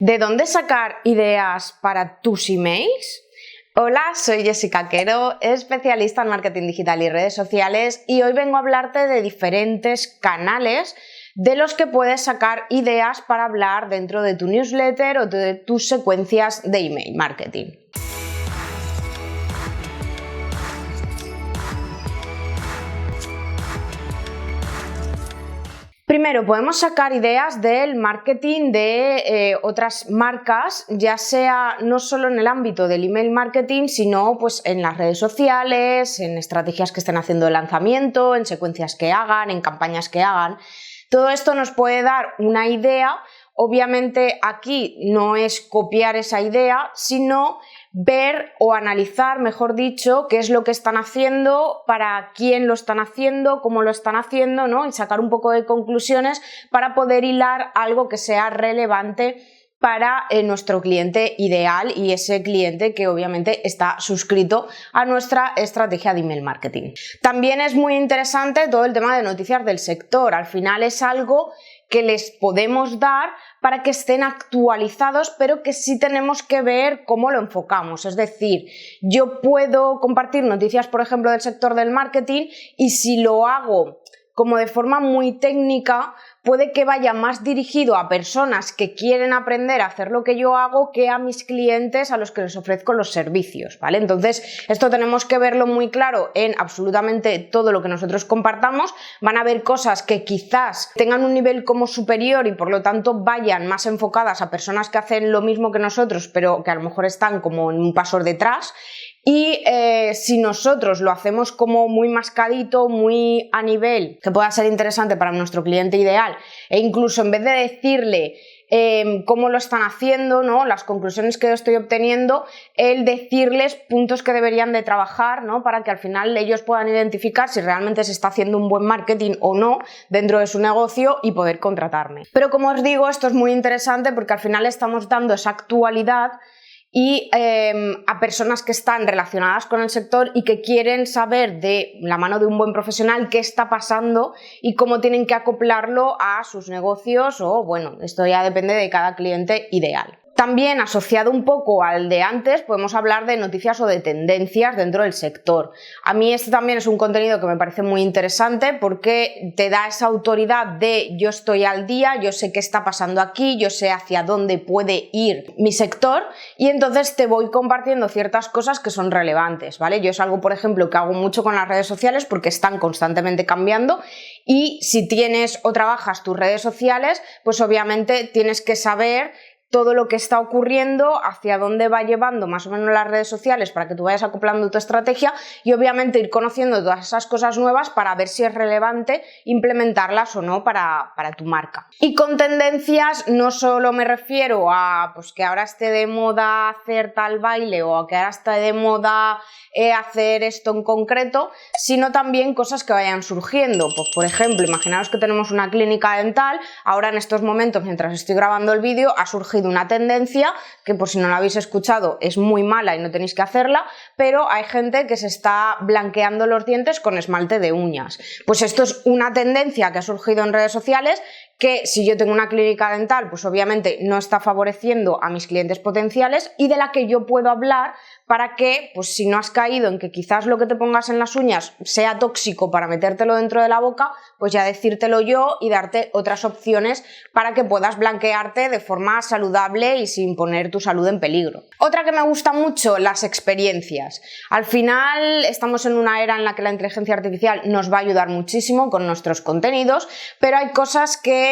¿De dónde sacar ideas para tus emails? Hola, soy Jessica Quero, especialista en marketing digital y redes sociales, y hoy vengo a hablarte de diferentes canales de los que puedes sacar ideas para hablar dentro de tu newsletter o de tus secuencias de email marketing. Primero, podemos sacar ideas del marketing de otras marcas, ya sea no solo en el ámbito del email marketing, sino pues en las redes sociales, en estrategias que estén haciendo de lanzamiento, en secuencias que hagan, en campañas que hagan. Todo esto nos puede dar una idea. Obviamente aquí no es copiar esa idea, sino ver o analizar, mejor dicho, qué es lo que están haciendo, para quién lo están haciendo, cómo lo están haciendo, ¿no? Y sacar un poco de conclusiones para poder hilar algo que sea relevante para nuestro cliente ideal y ese cliente que obviamente está suscrito a nuestra estrategia de email marketing. También es muy interesante todo el tema de noticias del sector. Al final es algo que les podemos dar para que estén actualizados, pero que sí tenemos que ver cómo lo enfocamos. Es decir, yo puedo compartir noticias, por ejemplo, del sector del marketing, y si lo hago como de forma muy técnica, puede que vaya más dirigido a personas que quieren aprender a hacer lo que yo hago que a mis clientes a los que les ofrezco los servicios, ¿vale? Entonces, esto tenemos que verlo muy claro en absolutamente todo lo que nosotros compartamos. Van a haber cosas que quizás tengan un nivel como superior y por lo tanto vayan más enfocadas a personas que hacen lo mismo que nosotros, pero que a lo mejor están como en un paso detrás. Y si nosotros lo hacemos como muy mascadito, muy a nivel que pueda ser interesante para nuestro cliente ideal, e incluso en vez de decirle cómo lo están haciendo, ¿no?, las conclusiones que yo estoy obteniendo, el decirles puntos que deberían de trabajar, ¿no?, para que al final ellos puedan identificar si realmente se está haciendo un buen marketing o no dentro de su negocio y poder contratarme. Pero como os digo, esto es muy interesante porque al final estamos dando esa actualidad y a personas que están relacionadas con el sector y que quieren saber de la mano de un buen profesional qué está pasando y cómo tienen que acoplarlo a sus negocios, o bueno, esto ya depende de cada cliente ideal. También, asociado un poco al de antes, podemos hablar de noticias o de tendencias dentro del sector. A mí este también es un contenido que me parece muy interesante porque te da esa autoridad de yo estoy al día, yo sé qué está pasando aquí, yo sé hacia dónde puede ir mi sector, y entonces te voy compartiendo ciertas cosas que son relevantes, ¿vale? Yo es algo, por ejemplo, que hago mucho con las redes sociales porque están constantemente cambiando, y si tienes o trabajas tus redes sociales, pues obviamente tienes que saber todo lo que está ocurriendo, hacia dónde va llevando más o menos las redes sociales para que tú vayas acoplando tu estrategia, y obviamente ir conociendo todas esas cosas nuevas para ver si es relevante implementarlas o no para tu marca. Y con tendencias no solo me refiero a pues que ahora esté de moda hacer tal baile o a que ahora esté de moda hacer esto en concreto, sino también cosas que vayan surgiendo. Pues por ejemplo, imaginaos que tenemos una clínica dental, ahora en estos momentos mientras estoy grabando el vídeo ha surgido una tendencia que, por si no la habéis escuchado, es muy mala y no tenéis que hacerla, pero hay gente que se está blanqueando los dientes con esmalte de uñas. Pues esto es una tendencia que ha surgido en redes sociales, que si yo tengo una clínica dental, pues obviamente no está favoreciendo a mis clientes potenciales, y de la que yo puedo hablar para que, pues si no has caído en que quizás lo que te pongas en las uñas sea tóxico para metértelo dentro de la boca, pues ya decírtelo yo y darte otras opciones para que puedas blanquearte de forma saludable y sin poner tu salud en peligro. Otra que me gusta mucho, las experiencias. Al final estamos en una era en la que la inteligencia artificial nos va a ayudar muchísimo con nuestros contenidos, pero hay cosas que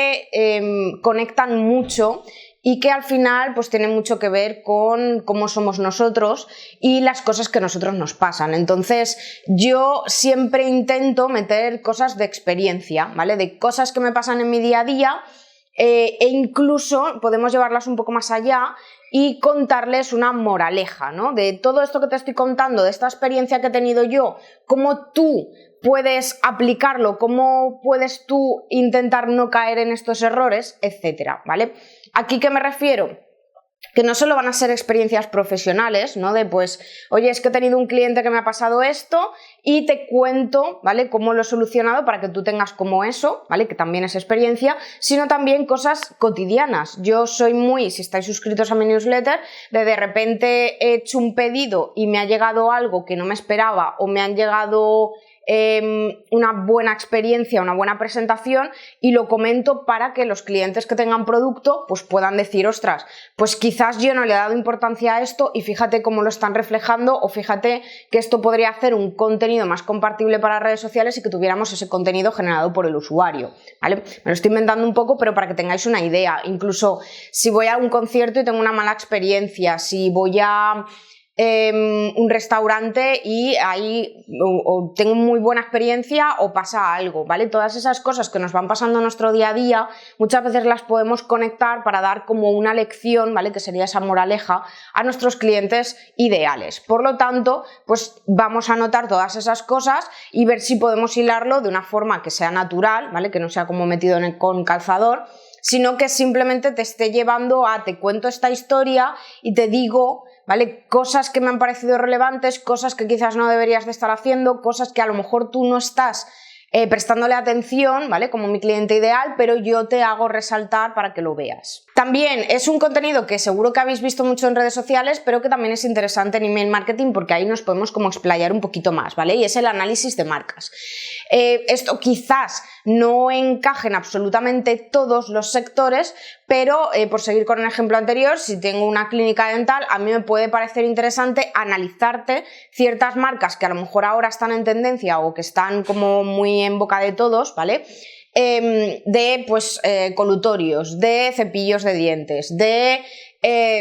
conectan mucho y que al final pues tienen mucho que ver con cómo somos nosotros y las cosas que a nosotros nos pasan. Entonces yo siempre intento meter cosas de experiencia, ¿vale? De cosas que me pasan en mi día a día, e incluso podemos llevarlas un poco más allá y contarles una moraleja, ¿no? De todo esto que te estoy contando, de esta experiencia que he tenido yo, cómo tú puedes aplicarlo, cómo puedes tú intentar no caer en estos errores, etcétera, ¿vale? ¿Aquí qué me refiero? que no solo van a ser experiencias profesionales, ¿no? De pues, oye, es que he tenido un cliente que me ha pasado esto y te cuento, ¿vale? Cómo lo he solucionado para que tú tengas como eso, ¿vale? Que también es experiencia, sino también cosas cotidianas. Yo soy muy, si estáis suscritos a mi newsletter, de repente he hecho un pedido y me ha llegado algo que no me esperaba o me han llegado una buena experiencia, una buena presentación y lo comento para que los clientes que tengan producto pues puedan decir, ostras, pues quizás yo no le he dado importancia a esto y fíjate cómo lo están reflejando o fíjate que esto podría hacer un contenido más compartible para redes sociales y que tuviéramos ese contenido generado por el usuario, ¿vale? Me lo estoy inventando un poco, pero para que tengáis una idea. Incluso si voy a un concierto y tengo una mala experiencia, si voy a un restaurante y ahí o tengo muy buena experiencia o pasa algo, ¿vale? Todas esas cosas que nos van pasando en nuestro día a día muchas veces las podemos conectar para dar como una lección, ¿vale? Que sería esa moraleja a nuestros clientes ideales. Por lo tanto, pues vamos a anotar todas esas cosas y ver si podemos hilarlo de una forma que sea natural, ¿vale? Que no sea como metido con calzador, sino que simplemente te esté llevando a te cuento esta historia y te digo, ¿vale? Cosas que me han parecido relevantes, cosas que quizás no deberías de estar haciendo, cosas que a lo mejor tú no estás prestándole atención, ¿vale? Como mi cliente ideal, pero yo te hago resaltar para que lo veas. También es un contenido que seguro que habéis visto mucho en redes sociales, pero que también es interesante en email marketing porque ahí nos podemos como explayar un poquito más, ¿vale? Y es el análisis de marcas. Esto quizás no encaje en absolutamente todos los sectores, pero por seguir con el ejemplo anterior, si tengo una clínica dental, a mí me puede parecer interesante analizarte ciertas marcas que a lo mejor ahora están en tendencia o que están como muy en boca de todos, ¿vale? De pues colutorios, de cepillos de dientes, de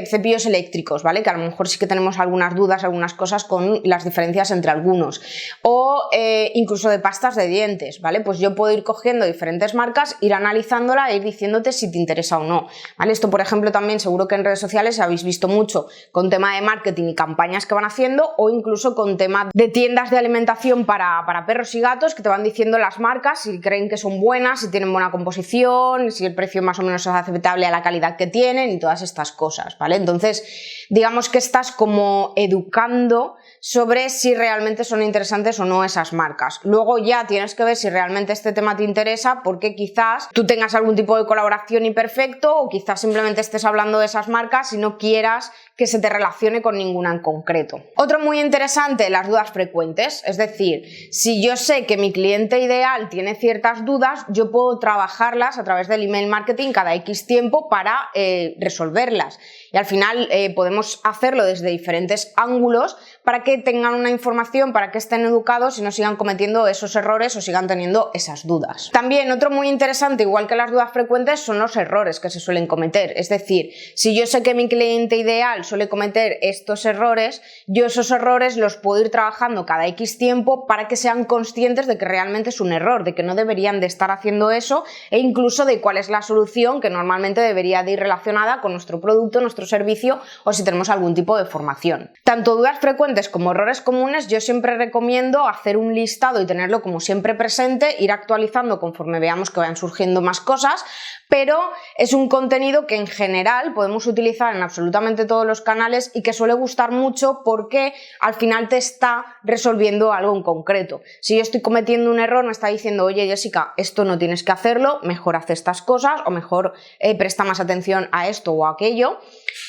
cepillos eléctricos, ¿vale? Que a lo mejor sí que tenemos algunas dudas, algunas cosas con las diferencias entre algunos, o incluso de pastas de dientes, ¿vale? Pues yo puedo ir cogiendo diferentes marcas, ir analizándola e ir diciéndote si te interesa o no, ¿vale? Esto, por ejemplo, también seguro que en redes sociales habéis visto mucho con tema de marketing y campañas que van haciendo, o incluso con tema de tiendas de alimentación para perros y gatos que te van diciendo las marcas si creen que son buenas, si tienen buena composición, si el precio más o menos es aceptable a la calidad que tienen y todas estas cosas, ¿vale? Entonces, digamos que estás como educando sobre si realmente son interesantes o no esas marcas. Luego ya tienes que ver si realmente este tema te interesa, porque quizás tú tengas algún tipo de colaboración imperfecto o quizás simplemente estés hablando de esas marcas y no quieras que se te relacione con ninguna en concreto. Otro muy interesante, las dudas frecuentes. Es decir, si yo sé que mi cliente ideal tiene ciertas dudas, yo puedo trabajarlas a través del email marketing cada X tiempo para resolverlas. Y al final podemos hacerlo desde diferentes ángulos para que tengan una información, para que estén educados y no sigan cometiendo esos errores o sigan teniendo esas dudas. También otro muy interesante, igual que las dudas frecuentes, son los errores que se suelen cometer. Es decir, si yo sé que mi cliente ideal suele cometer estos errores, yo esos errores los puedo ir trabajando cada X tiempo para que sean conscientes de que realmente es un error, de que no deberían de estar haciendo eso e incluso de cuál es la solución que normalmente debería de ir relacionada con nuestro producto, nuestro servicio o si tenemos algún tipo de formación. Tanto dudas frecuentes como errores comunes, yo siempre recomiendo hacer un listado y tenerlo como siempre presente, ir actualizando conforme veamos que vayan surgiendo más cosas, pero es un contenido que en general podemos utilizar en absolutamente todos los canales y que suele gustar mucho porque al final te está resolviendo algo en concreto. Si yo estoy cometiendo un error, me está diciendo, oye Jessica, esto no tienes que hacerlo, mejor haz estas cosas o mejor presta más atención a esto o a aquello.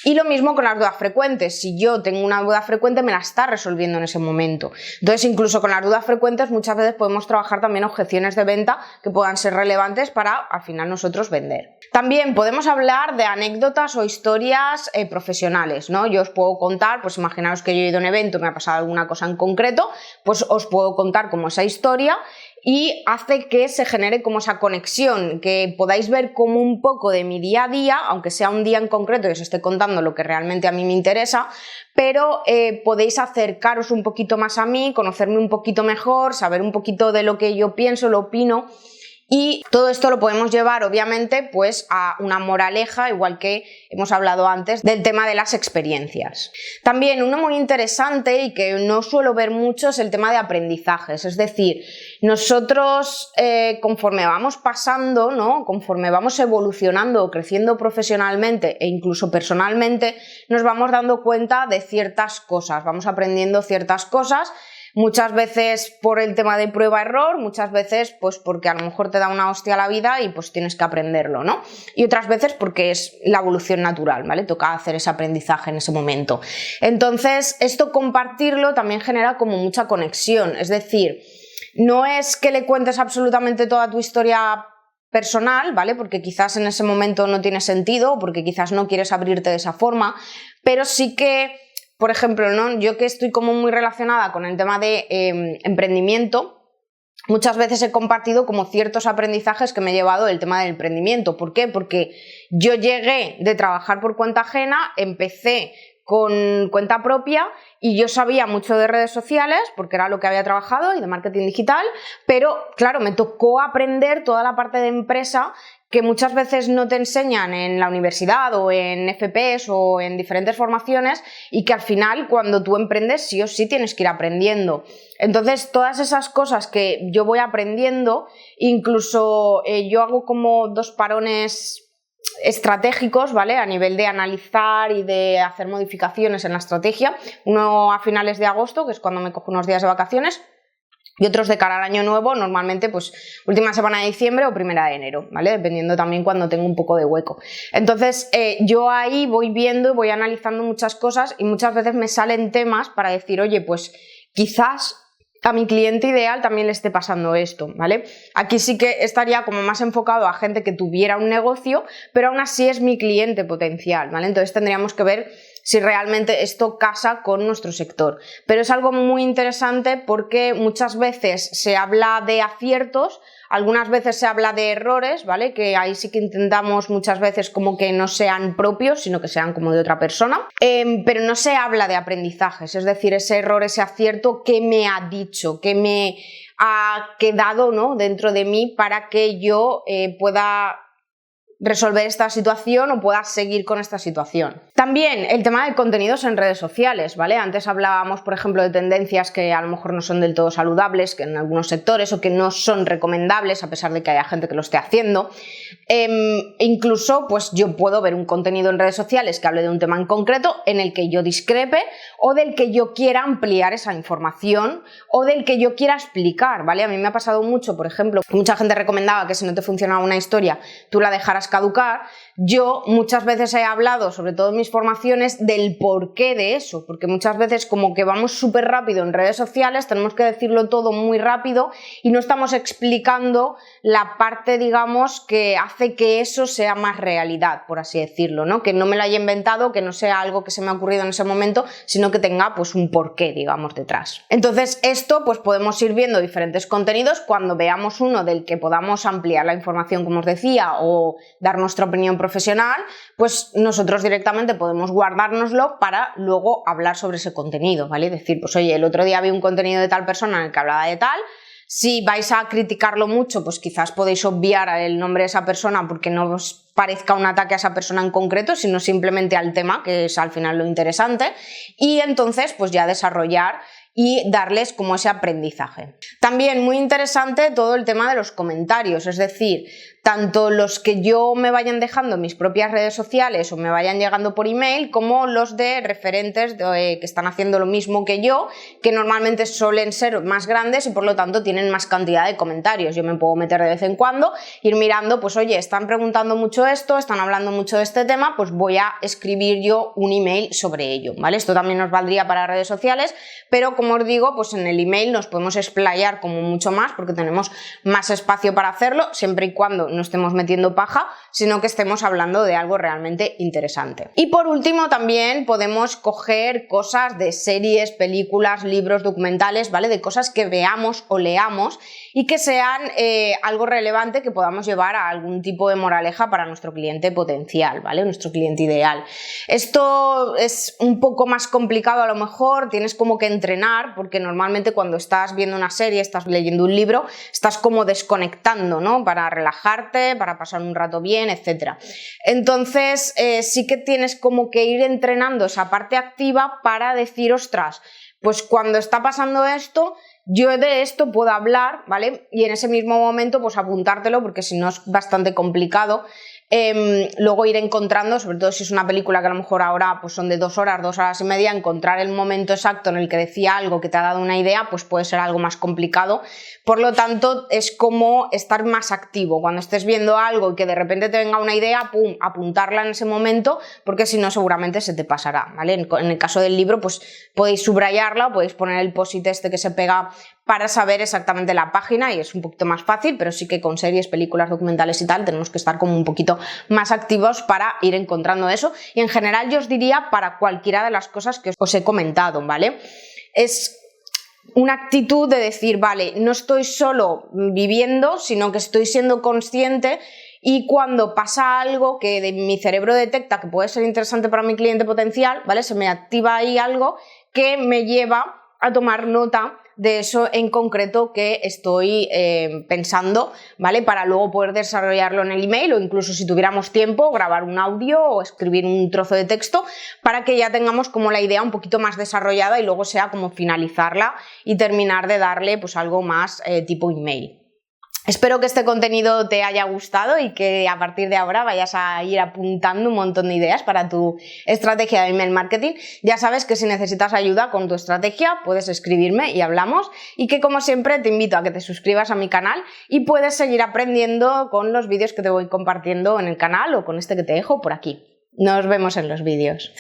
Y lo mismo con las dudas frecuentes. Si yo tengo una duda frecuente, me la está resolviendo en ese momento. Entonces, incluso con las dudas frecuentes, muchas veces podemos trabajar también objeciones de venta que puedan ser relevantes para al final nosotros vender. También podemos hablar de anécdotas o historias profesionales, ¿no? Yo os puedo contar, pues imaginaos que yo he ido a un evento, me ha pasado alguna cosa en concreto, pues os puedo contar como esa historia y hace que se genere como esa conexión, que podáis ver como un poco de mi día a día, aunque sea un día en concreto y os esté contando lo que realmente a mí me interesa, pero podéis acercaros un poquito más a mí, conocerme un poquito mejor, saber un poquito de lo que yo pienso, lo opino Y todo esto lo podemos llevar obviamente pues a una moraleja, igual que hemos hablado antes del tema de las experiencias. También uno muy interesante y que no suelo ver mucho es el tema de aprendizajes, es decir, nosotros conforme vamos pasando, ¿no? Conforme vamos evolucionando o creciendo profesionalmente e incluso personalmente, nos vamos dando cuenta de ciertas cosas, vamos aprendiendo ciertas cosas. Muchas veces por el tema de prueba-error, muchas veces pues porque a lo mejor te da una hostia a la vida y pues tienes que aprenderlo, ¿no? Y otras veces porque es la evolución natural, ¿vale? Toca hacer ese aprendizaje en ese momento. Entonces, esto compartirlo también genera como mucha conexión, es decir, no es que le cuentes absolutamente toda tu historia personal, ¿vale? Porque quizás en ese momento no tiene sentido o porque quizás no quieres abrirte de esa forma, pero sí que, por ejemplo, ¿no? Yo que estoy como muy relacionada con el tema de emprendimiento, muchas veces he compartido como ciertos aprendizajes que me he llevado del tema del emprendimiento. ¿Por qué? Porque yo llegué de trabajar por cuenta ajena, empecé con cuenta propia y yo sabía mucho de redes sociales porque era lo que había trabajado y de marketing digital, pero claro, me tocó aprender toda la parte de empresa que muchas veces no te enseñan en la universidad o en FPs o en diferentes formaciones y que al final cuando tú emprendes sí o sí tienes que ir aprendiendo. Entonces todas esas cosas que yo voy aprendiendo, incluso yo hago como 2 parones estratégicos, ¿vale? A nivel de analizar y de hacer modificaciones en la estrategia, uno a finales de agosto, que es cuando me cojo unos días de vacaciones, y otros de cara al año nuevo, normalmente pues última semana de diciembre o primera de enero, ¿vale? Dependiendo también cuando tengo un poco de hueco. Entonces yo ahí voy viendo y voy analizando muchas cosas y muchas veces me salen temas para decir, oye, pues quizás a mi cliente ideal también le esté pasando esto, ¿vale? Aquí sí que estaría como más enfocado a gente que tuviera un negocio, pero aún así es mi cliente potencial, ¿vale? Entonces tendríamos que ver si realmente esto casa con nuestro sector. Pero es algo muy interesante porque muchas veces se habla de aciertos, algunas veces se habla de errores, ¿vale? Que ahí sí que intentamos muchas veces como que no sean propios, sino que sean como de otra persona. Pero no se habla de aprendizajes, es decir, ese error, ese acierto, ¿qué me ha dicho? ¿Qué me ha quedado, ¿no? dentro de mí para que yo pueda resolver esta situación o pueda seguir con esta situación? También el tema de contenidos en redes sociales, ¿vale? Antes hablábamos, por ejemplo, de tendencias que a lo mejor no son del todo saludables, que en algunos sectores o que no son recomendables a pesar de que haya gente que lo esté haciendo. Incluso, pues yo puedo ver un contenido en redes sociales que hable de un tema en concreto en el que yo discrepe o del que yo quiera ampliar esa información o del que yo quiera explicar, ¿vale? A mí me ha pasado mucho, por ejemplo, mucha gente recomendaba que si no te funcionaba una historia, tú la dejaras caducar. Yo muchas veces he hablado, sobre todo en mis formaciones, del porqué de eso, porque muchas veces como que vamos súper rápido en redes sociales, tenemos que decirlo todo muy rápido y no estamos explicando la parte, digamos, que hace que eso sea más realidad, por así decirlo, ¿no? Que no me lo haya inventado, que no sea algo que se me ha ocurrido en ese momento, sino que tenga pues un porqué, digamos, detrás. Entonces esto pues podemos ir viendo diferentes contenidos cuando veamos uno del que podamos ampliar la información, como os decía, o dar nuestra opinión profesional, pues nosotros directamente podemos guardárnoslo para luego hablar sobre ese contenido, ¿vale? Decir, pues oye, el otro día vi un contenido de tal persona en el que hablaba de tal. Si vais a criticarlo mucho, pues quizás podéis obviar el nombre de esa persona porque no os parezca un ataque a esa persona en concreto, sino simplemente al tema, que es al final lo interesante, y entonces pues ya desarrollar y darles como ese aprendizaje. También muy interesante todo el tema de los comentarios, es decir, tanto los que yo me vayan dejando en mis propias redes sociales o me vayan llegando por email, como los de referentes que están haciendo lo mismo que yo, que normalmente suelen ser más grandes y por lo tanto tienen más cantidad de comentarios. Yo me puedo meter de vez en cuando, ir mirando, pues oye, están preguntando mucho esto, están hablando mucho de este tema, pues voy a escribir yo un email sobre ello, ¿vale? Esto también nos valdría para redes sociales, pero como os digo, pues en el email nos podemos explayar como mucho más porque tenemos más espacio para hacerlo, siempre y cuando no estemos metiendo paja, sino que estemos hablando de algo realmente interesante. Y por último también podemos coger cosas de series, películas, libros, documentales, ¿vale? De cosas que veamos o leamos y que sean algo relevante que podamos llevar a algún tipo de moraleja para nuestro cliente potencial, ¿vale? Nuestro cliente ideal. Esto es un poco más complicado a lo mejor, tienes como que entrenar, porque normalmente cuando estás viendo una serie, estás leyendo un libro, estás como desconectando, ¿no? Para relajarte, para pasar un rato bien, etc. Entonces sí que tienes como que ir entrenando esa parte activa para decir, ostras, pues cuando está pasando esto, yo de esto puedo hablar, ¿vale? Y en ese mismo momento pues apuntártelo, porque si no es bastante complicado. Luego ir encontrando, sobre todo si es una película que a lo mejor ahora pues son de 2 horas, 2 horas y media, encontrar el momento exacto en el que decía algo que te ha dado una idea, pues puede ser algo más complicado. Por lo tanto, es como estar más activo. Cuando estés viendo algo y que de repente te venga una idea, pum, apuntarla en ese momento, porque si no seguramente se te pasará, ¿vale? En el caso del libro, pues podéis subrayarla o podéis poner el post-it este que se pega para saber exactamente la página y es un poquito más fácil, pero sí que con series, películas, documentales y tal tenemos que estar como un poquito más activos para ir encontrando eso, y en general yo os diría para cualquiera de las cosas que os he comentado, ¿vale? Es una actitud de decir, vale, no estoy solo viviendo, sino que estoy siendo consciente, y cuando pasa algo que mi cerebro detecta que puede ser interesante para mi cliente potencial, ¿vale? Se me activa ahí algo que me lleva a tomar nota de eso en concreto que estoy pensando, ¿vale? Para luego poder desarrollarlo en el email, o incluso si tuviéramos tiempo, grabar un audio o escribir un trozo de texto para que ya tengamos como la idea un poquito más desarrollada y luego sea como finalizarla y terminar de darle pues algo más tipo email. Espero que este contenido te haya gustado y que a partir de ahora vayas a ir apuntando un montón de ideas para tu estrategia de email marketing. Ya sabes que si necesitas ayuda con tu estrategia puedes escribirme y hablamos, y que como siempre te invito a que te suscribas a mi canal y puedes seguir aprendiendo con los vídeos que te voy compartiendo en el canal o con este que te dejo por aquí. Nos vemos en los vídeos.